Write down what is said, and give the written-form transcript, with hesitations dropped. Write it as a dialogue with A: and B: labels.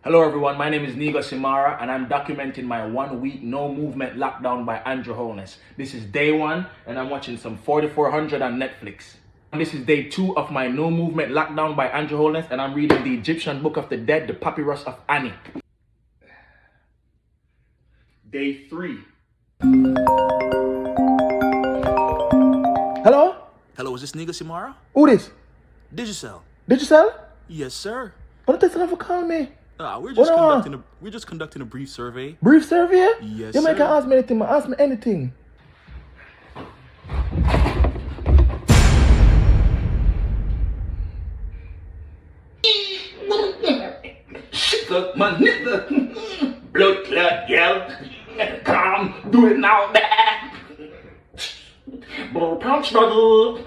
A: Hello everyone, my name is Negusimara and I'm documenting my 1 week no movement lockdown by Andrew Holness. This is day 1 and I'm watching some 4400 on Netflix. And this is day 2 of my no movement lockdown by Andrew Holness and I'm reading the Egyptian Book of the Dead, the Papyrus of Ani. Day 3.
B: Hello?
C: Hello, is this Negusimara?
B: Who this?
C: Digicel.
B: Did you sell?
C: Yes, sir.
B: What did they for call me?
C: We're just conducting a brief survey.
B: Brief survey?
C: Yes,
B: You
C: sir.
B: can ask me anything, man. Ask me anything.
A: Shit, my nigga. Blood clot, girl. Come, do it now. Bro, punch, brother.